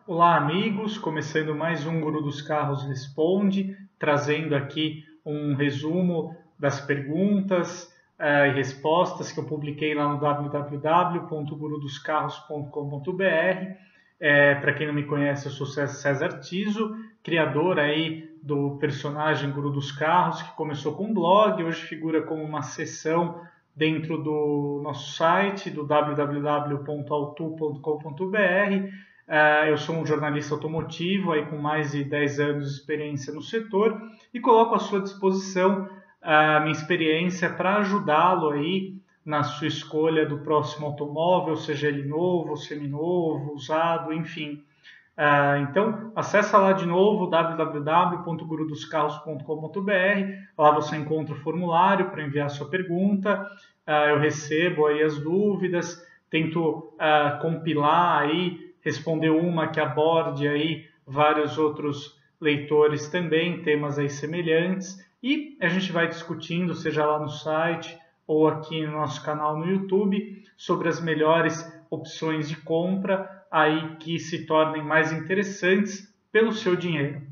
Olá, amigos! Começando mais um Guru dos Carros Responde, trazendo aqui um resumo das perguntas e respostas que eu publiquei lá no www.gurudoscarros.com.br. Para quem não me conhece, eu sou César Tiso, criador aí do personagem Guru dos Carros, que começou com um blog, hoje figura como uma seção dentro do nosso site, do www.autu.com.br. Eu sou um jornalista automotivo aí com mais de 10 anos de experiência no setor e coloco à sua disposição a minha experiência para ajudá-lo aí na sua escolha do próximo automóvel, seja ele novo, seminovo, usado, enfim. Então, acessa lá de novo www.gurudoscarros.com.br. Lá você encontra o formulário para enviar sua pergunta. Eu recebo aí as dúvidas, tento compilar aí, responder uma que aborde aí vários outros leitores também, temas aí semelhantes. E a gente vai discutindo, seja lá no site ou aqui no nosso canal no YouTube, sobre as melhores opções de compra aí que se tornem mais interessantes pelo seu dinheiro.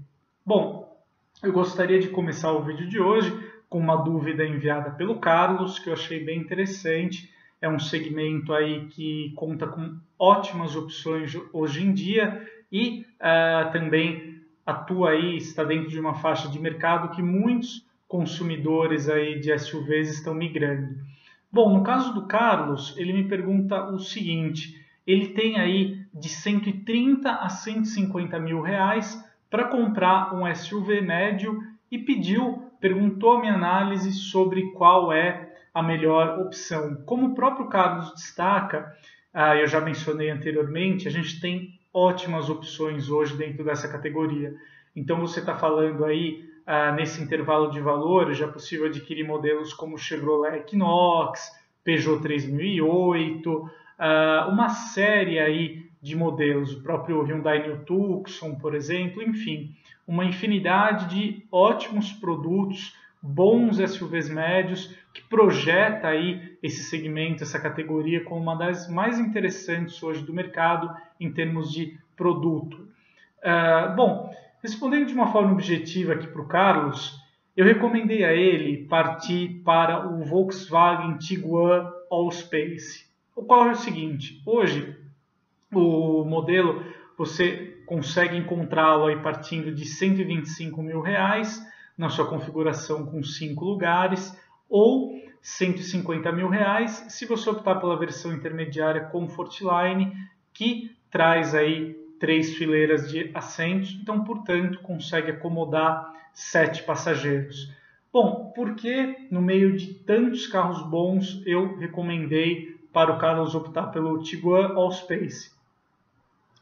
Bom, eu gostaria de começar o vídeo de hoje com uma dúvida enviada pelo Carlos, que eu achei bem interessante. É um segmento aí que conta com ótimas opções hoje em dia e também atua aí, está dentro de uma faixa de mercado que muitos consumidores aí de SUVs estão migrando. Bom, no caso do Carlos, ele me pergunta o seguinte: ele tem aí de 130 a 150 mil reais para comprar um SUV médio e perguntou a minha análise sobre qual é a melhor opção. Como o próprio Carlos destaca, eu já mencionei anteriormente, a gente tem ótimas opções hoje dentro dessa categoria. Então você está falando aí nesse intervalo de valores, já é possível adquirir modelos como Chevrolet Equinox, Peugeot 3008, uma série aí de modelos, o próprio Hyundai New Tucson, por exemplo, enfim, uma infinidade de ótimos produtos, bons SUVs médios, que projeta aí esse segmento, essa categoria como uma das mais interessantes hoje do mercado em termos de produto. Bom, respondendo de uma forma objetiva aqui para o Carlos, eu recomendei a ele partir para o Volkswagen Tiguan Allspace. O qual é o seguinte: hoje o modelo você consegue encontrá-lo aí partindo de 125 mil reais na sua configuração com 5 lugares ou 150 mil reais se você optar pela versão intermediária Comfortline, que traz aí 3 fileiras de assentos, então portanto consegue acomodar 7 passageiros. Bom, por que no meio de tantos carros bons eu recomendei para o Carlos optar pelo Tiguan Allspace?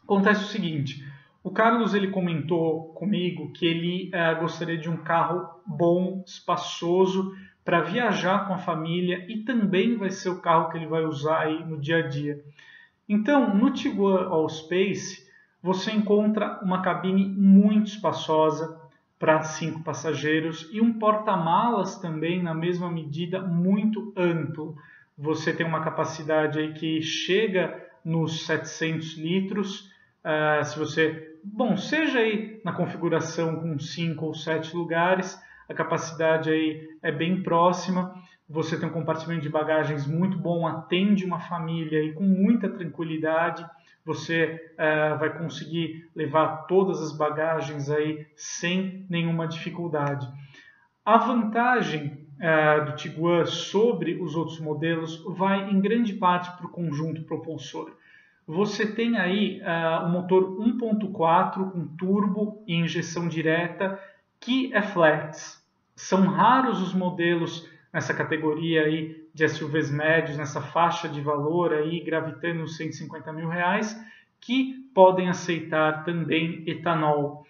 Acontece o seguinte: o Carlos ele comentou comigo que ele gostaria de um carro bom, espaçoso, para viajar com a família e também vai ser o carro que ele vai usar aí no dia a dia. Então, no Tiguan Allspace, você encontra uma cabine muito espaçosa para 5 passageiros e um porta-malas também na mesma medida muito amplo. Você tem uma capacidade aí que chega nos 700 litros. Se você, seja aí na configuração com 5 ou 7 lugares, a capacidade aí é bem próxima. Você tem um compartimento de bagagens muito bom, atende uma família aí com muita tranquilidade. Você vai conseguir levar todas as bagagens aí sem nenhuma dificuldade. A vantagem do Tiguan sobre os outros modelos vai em grande parte para o conjunto propulsor. Você tem aí um motor 1.4 com turbo e injeção direta que é flex. São raros os modelos nessa categoria aí de SUVs médios, nessa faixa de valor aí gravitando nos 150 mil reais, que podem aceitar também etanol.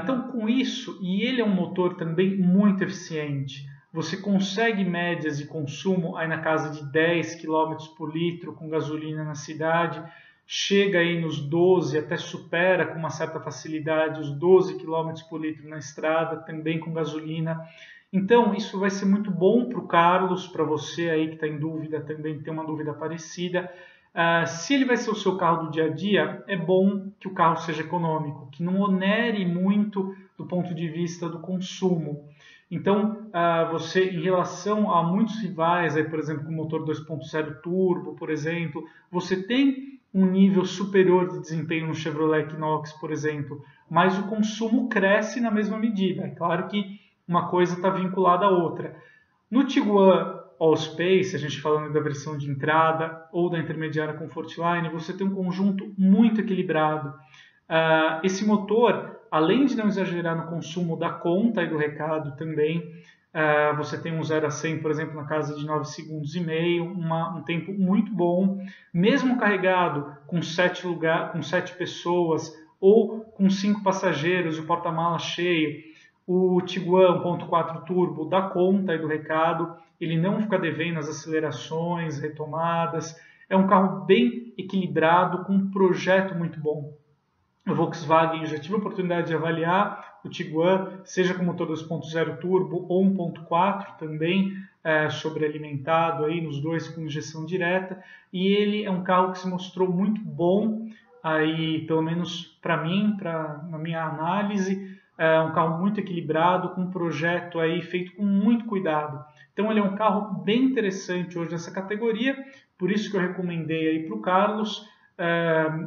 Então com isso, e ele é um motor também muito eficiente, você consegue médias de consumo aí na casa de 10 km por litro com gasolina na cidade, chega aí nos 12, até supera com uma certa facilidade os 12 km por litro na estrada, também com gasolina. Então isso vai ser muito bom para o Carlos, para você aí que está em dúvida, também tem uma dúvida parecida. Se ele vai ser o seu carro do dia a dia, é bom que o carro seja econômico, que não onere muito do ponto de vista do consumo. Então, você, em relação a muitos rivais, aí, por exemplo, com o motor 2.0 turbo, por exemplo, você tem um nível superior de desempenho no Chevrolet Equinox, por exemplo, mas o consumo cresce na mesma medida. É claro que uma coisa está vinculada à outra. No Tiguan Allspace, a gente falando da versão de entrada ou da intermediária Comfortline, você tem um conjunto muito equilibrado. Esse motor, além de não exagerar no consumo da conta e do recado também, você tem um 0 a 100, por exemplo, na casa de 9 segundos e meio, um tempo muito bom, mesmo carregado com 7 pessoas ou com 5 passageiros e o porta-malas cheio. O Tiguan 1.4 Turbo dá conta e do recado, ele não fica devendo as acelerações, retomadas, é um carro bem equilibrado, com um projeto muito bom. A Volkswagen, já tive a oportunidade de avaliar o Tiguan, seja com motor 2.0 turbo ou 1.4 também, sobrealimentado, aí, nos dois com injeção direta, e ele é um carro que se mostrou muito bom, aí, pelo menos para mim, na minha análise, é um carro muito equilibrado, com um projeto aí feito com muito cuidado. Então ele é um carro bem interessante hoje nessa categoria, por isso que eu recomendei aí para o Carlos.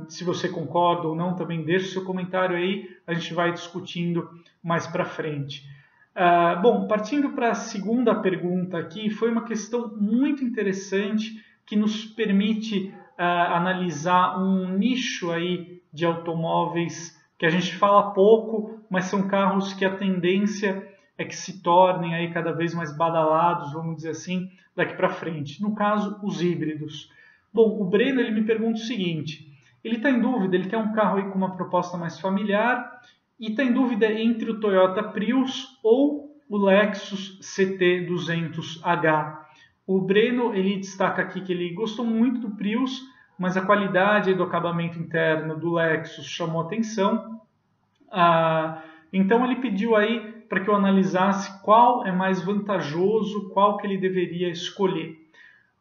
Se você concorda ou não, também deixe seu comentário aí, a gente vai discutindo mais para frente. Bom, partindo para a segunda pergunta aqui, foi uma questão muito interessante que nos permite analisar um nicho aí de automóveis que a gente fala pouco, mas são carros que a tendência é que se tornem aí cada vez mais badalados, vamos dizer assim, daqui para frente. No caso, os híbridos. Bom, o Breno ele me pergunta o seguinte, ele está em dúvida, ele quer um carro aí com uma proposta mais familiar e está em dúvida entre o Toyota Prius ou o Lexus CT200H. O Breno ele destaca aqui que ele gostou muito do Prius, mas a qualidade do acabamento interno do Lexus chamou atenção. Então ele pediu aí para que eu analisasse qual é mais vantajoso, qual que ele deveria escolher.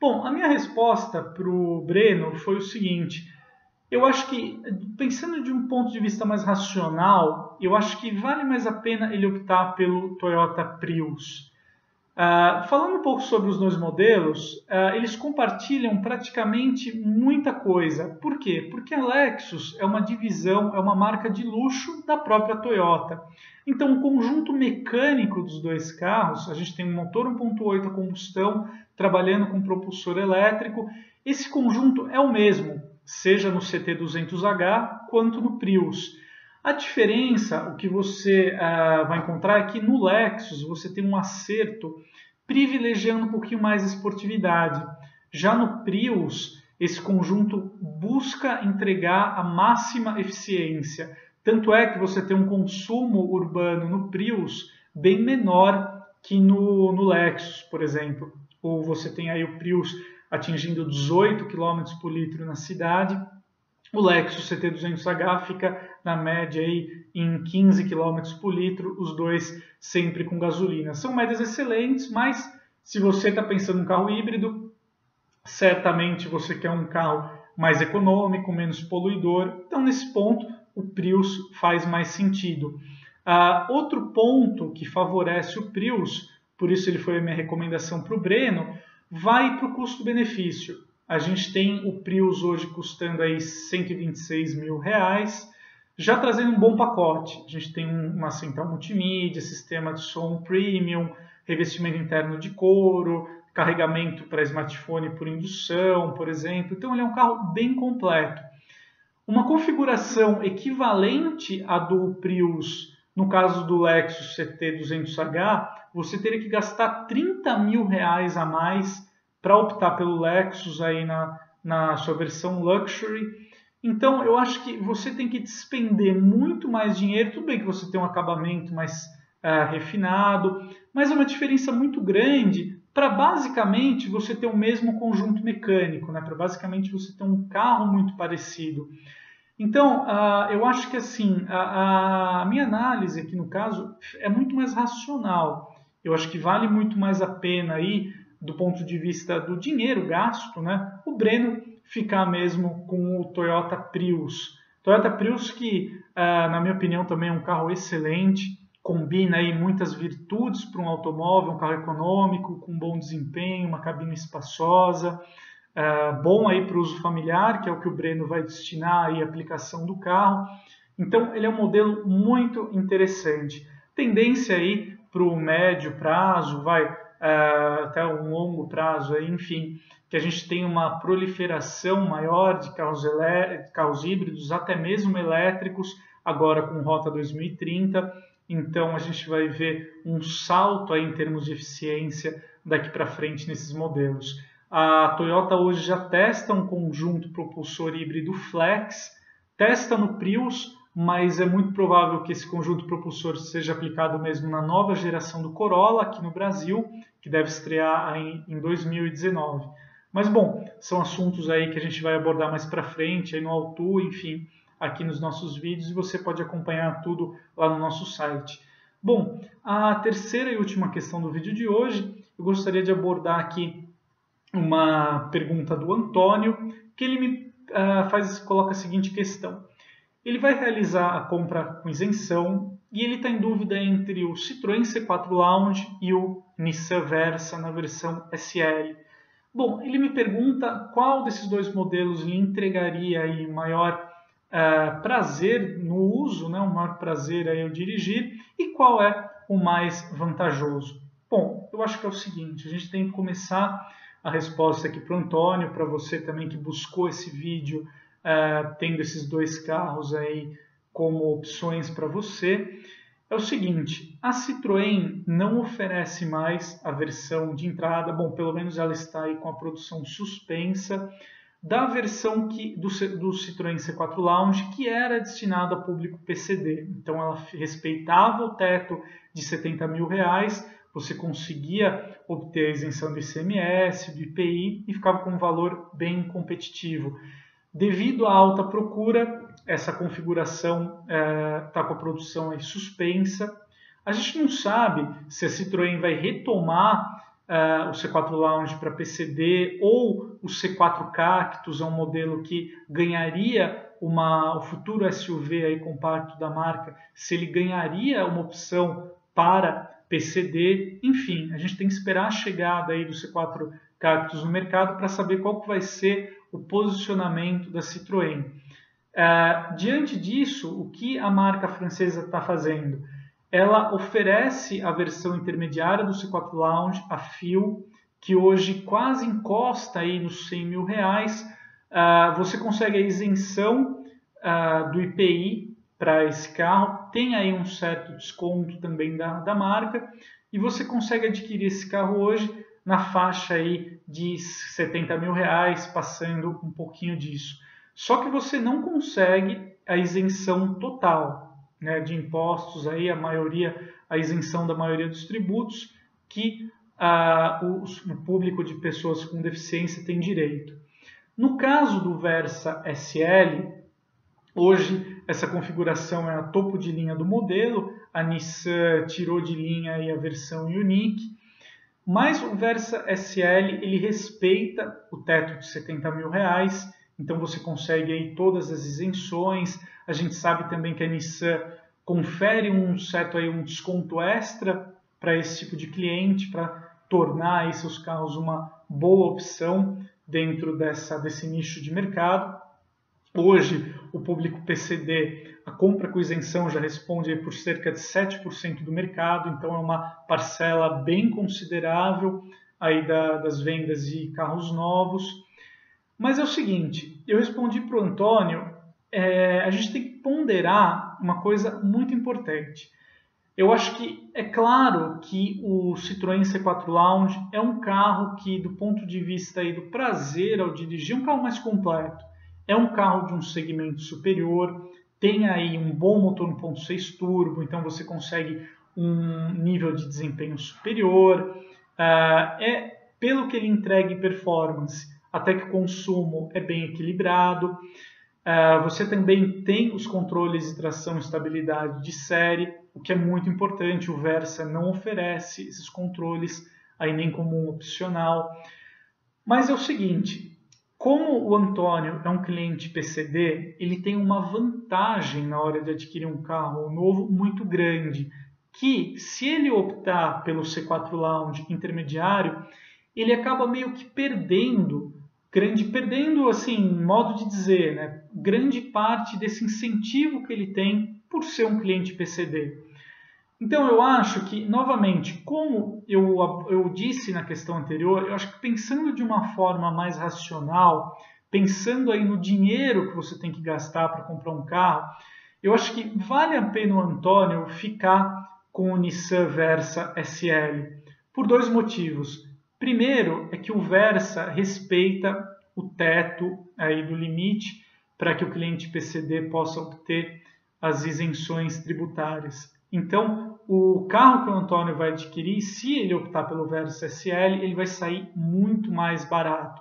Bom, a minha resposta para o Breno foi o seguinte, eu acho que, pensando de um ponto de vista mais racional, eu acho que vale mais a pena ele optar pelo Toyota Prius. Falando um pouco sobre os dois modelos, eles compartilham praticamente muita coisa. Por quê? Porque a Lexus é uma divisão, é uma marca de luxo da própria Toyota. Então, o conjunto mecânico dos dois carros, a gente tem um motor 1.8 a combustão trabalhando com propulsor elétrico. Esse conjunto é o mesmo, seja no CT200H quanto no Prius. A diferença, o que você vai encontrar é que no Lexus você tem um acerto privilegiando um pouquinho mais a esportividade. Já no Prius, esse conjunto busca entregar a máxima eficiência. Tanto é que você tem um consumo urbano no Prius bem menor que no Lexus, por exemplo. Ou você tem aí o Prius atingindo 18 km por litro na cidade. O Lexus CT200H fica na média aí em 15 km por litro, os dois sempre com gasolina. São médias excelentes, mas se você está pensando em um carro híbrido, certamente você quer um carro mais econômico, menos poluidor. Então, nesse ponto, o Prius faz mais sentido. Outro ponto que favorece o Prius, por isso ele foi a minha recomendação para o Breno, vai para o custo-benefício. A gente tem o Prius hoje custando aí R$126 mil, já trazendo um bom pacote. A gente tem uma central multimídia, sistema de som premium, revestimento interno de couro, carregamento para smartphone por indução, por exemplo. Então ele é um carro bem completo. Uma configuração equivalente à do Prius, no caso do Lexus CT200H, você teria que gastar R$30 mil a mais para optar pelo Lexus aí na sua versão Luxury. Então, eu acho que você tem que despender muito mais dinheiro. Tudo bem que você tem um acabamento mais refinado, mas é uma diferença muito grande para basicamente você ter o mesmo conjunto mecânico, né? Para basicamente você ter um carro muito parecido. Então, eu acho que assim, a minha análise aqui no caso é muito mais racional. Eu acho que vale muito mais a pena aí, do ponto de vista do dinheiro gasto, né? O Breno ficar mesmo com o Toyota Prius. Toyota Prius que, na minha opinião, também é um carro excelente, combina aí muitas virtudes para um automóvel, um carro econômico, com bom desempenho, uma cabine espaçosa, bom aí para o uso familiar, que é o que o Breno vai destinar aí a aplicação do carro. Então, ele é um modelo muito interessante. Tendência aí para o médio prazo, até um longo prazo, aí, enfim, que a gente tem uma proliferação maior de carros híbridos, até mesmo elétricos, agora com Rota 2030. Então, a gente vai ver um salto aí em termos de eficiência daqui para frente nesses modelos. A Toyota hoje já testa um conjunto propulsor híbrido flex, testa no Prius, mas é muito provável que esse conjunto propulsor seja aplicado mesmo na nova geração do Corolla aqui no Brasil, que deve estrear em 2019. Mas, bom, são assuntos aí que a gente vai abordar mais para frente, aí no Auto, enfim, aqui nos nossos vídeos, e você pode acompanhar tudo lá no nosso site. Bom, a terceira e última questão do vídeo de hoje, eu gostaria de abordar aqui uma pergunta do Antônio, que ele me coloca a seguinte questão. Ele vai realizar a compra com isenção e ele está em dúvida entre o Citroën C4 Lounge e o Nissan Versa na versão SL. Bom, ele me pergunta qual desses dois modelos lhe entregaria aí maior prazer no uso, né, o maior prazer aí ao dirigir, e qual é o mais vantajoso. Bom, eu acho que é o seguinte, a gente tem que começar a resposta aqui para o Antônio, para você também que buscou esse vídeo, tendo esses dois carros aí como opções para você. É o seguinte, a Citroën não oferece mais a versão de entrada, bom, pelo menos ela está aí com a produção suspensa, da versão do Citroën C4 Lounge, que era destinada a público PCD. Então ela respeitava o teto de R$70 mil, você conseguia obter a isenção do ICMS, do IPI e ficava com um valor bem competitivo. Devido à alta procura, essa configuração está com a produção aí suspensa. A gente não sabe se a Citroën vai retomar o C4 Lounge para PCD ou o C4 Cactus, é um modelo que ganharia o futuro SUV aí compacto da marca, se ele ganharia uma opção para PCD. Enfim, a gente tem que esperar a chegada aí do C4 Cactus no mercado para saber qual que vai ser o posicionamento da Citroën. Diante disso, o que a marca francesa está fazendo? Ela oferece a versão intermediária do C4 Lounge, a Feel, que hoje quase encosta aí nos R$100 mil. Você consegue a isenção do IPI para esse carro, tem aí um certo desconto também da marca, e você consegue adquirir esse carro hoje na faixa aí de R$70 mil, passando um pouquinho disso. Só que você não consegue a isenção total, né, de impostos, aí a isenção da maioria dos tributos que o público de pessoas com deficiência tem direito. No caso do Versa SL, hoje essa configuração é a topo de linha do modelo, a Nissan tirou de linha aí a versão Unique, mas o Versa SL ele respeita o teto de R$70 mil, então você consegue aí todas as isenções. A gente sabe também que a Nissan confere um desconto extra para esse tipo de cliente, para tornar aí seus carros uma boa opção dentro desse nicho de mercado. Hoje, o público PCD, a compra com isenção já responde aí por cerca de 7% do mercado, então é uma parcela bem considerável aí das vendas de carros novos. Mas é o seguinte, eu respondi para o Antônio, a gente tem que ponderar uma coisa muito importante. Eu acho que é claro que o Citroën C4 Lounge é um carro que, do ponto de vista aí do prazer ao dirigir, é um carro mais completo. É um carro de um segmento superior, tem aí um bom motor 1.6 turbo, então você consegue um nível de desempenho superior. Pelo que ele entrega em performance, até que o consumo é bem equilibrado. Você também tem os controles de tração e estabilidade de série, o que é muito importante. O Versa não oferece esses controles aí nem como um opcional. Mas é o seguinte, Como o Antônio é um cliente PCD, ele tem uma vantagem na hora de adquirir um carro novo muito grande, que se ele optar pelo C4 Lounge intermediário, ele acaba meio que perdendo assim, modo de dizer, né, grande parte desse incentivo que ele tem por ser um cliente PCD. Então, eu acho que, novamente, como eu disse na questão anterior, eu acho que pensando de uma forma mais racional, pensando aí no dinheiro que você tem que gastar para comprar um carro, eu acho que vale a pena o Antônio ficar com o Nissan Versa SL, por dois motivos. Primeiro, é que o Versa respeita o teto aí do limite para que o cliente PCD possa obter as isenções tributárias. Então, o carro que o Antônio vai adquirir, se ele optar pelo Versa SL, ele vai sair muito mais barato.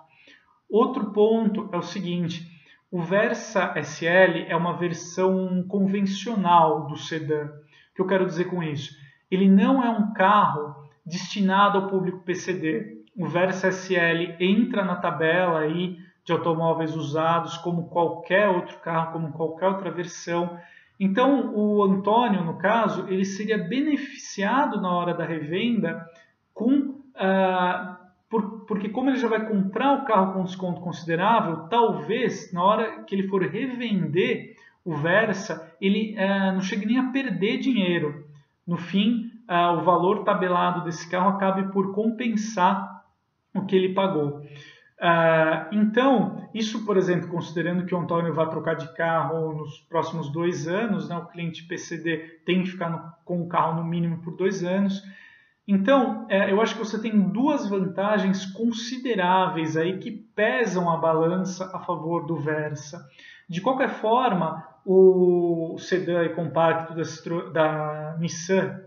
Outro ponto é o seguinte, o Versa SL é uma versão convencional do sedã. O que eu quero dizer com isso? Ele não é um carro destinado ao público PCD. O Versa SL entra na tabela aí de automóveis usados como qualquer outro carro, como qualquer outra versão. Então, o Antônio, no caso, ele seria beneficiado na hora da revenda porque como ele já vai comprar o carro com desconto considerável, talvez, na hora que ele for revender o Versa, ele não chegue nem a perder dinheiro. No fim, o valor tabelado desse carro acabe por compensar o que ele pagou. Então, isso, por exemplo, considerando que o Antônio vai trocar de carro nos próximos 2 anos, né, o cliente PCD tem que ficar com o carro no mínimo por 2 anos. Então, eu acho que você tem duas vantagens consideráveis aí que pesam a balança a favor do Versa. De qualquer forma, o sedã compacto da Nissan,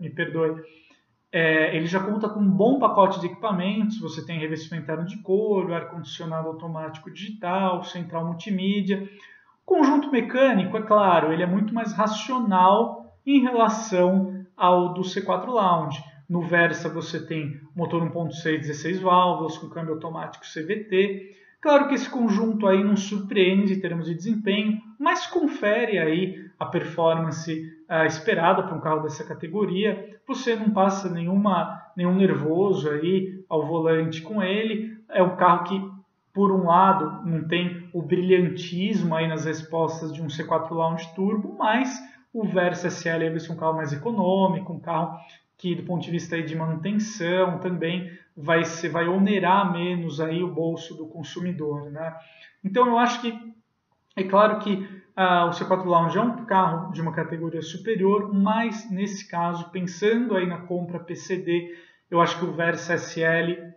ele já conta com um bom pacote de equipamentos. Você tem revestimento interno de couro, ar-condicionado automático digital, central multimídia. O conjunto mecânico, é claro, ele é muito mais racional em relação ao do C4 Lounge. No Versa você tem motor 1.6, 16 válvulas, com câmbio automático CVT. Claro que esse conjunto aí não surpreende em termos de desempenho, mas confere aí a performance esperada para um carro dessa categoria. Você não passa nenhum nervoso aí ao volante com ele. É um carro que, por um lado, não tem o brilhantismo aí nas respostas de um C4 Lounge Turbo, mas o Versa SL vai ser um carro mais econômico, um carro que, do ponto de vista aí de manutenção, também vai onerar menos aí o bolso do consumidor, né? Então, eu acho que, é claro que o C4 Lounge é um carro de uma categoria superior, mas, nesse caso, pensando aí na compra PCD, eu acho que o Versa SL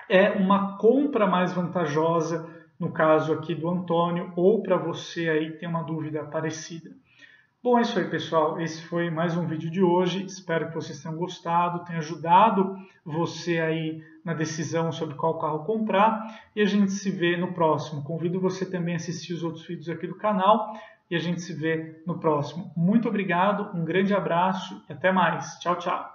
é uma compra mais vantajosa, no caso aqui do Antônio, ou para você aí que tem uma dúvida parecida. Bom, é isso aí, pessoal. Esse foi mais um vídeo de hoje. Espero que vocês tenham gostado, tenha ajudado você aí na decisão sobre qual carro comprar. E a gente se vê no próximo. Convido você também a assistir os outros vídeos aqui do canal. E a gente se vê no próximo. Muito obrigado, um grande abraço e até mais. Tchau, tchau.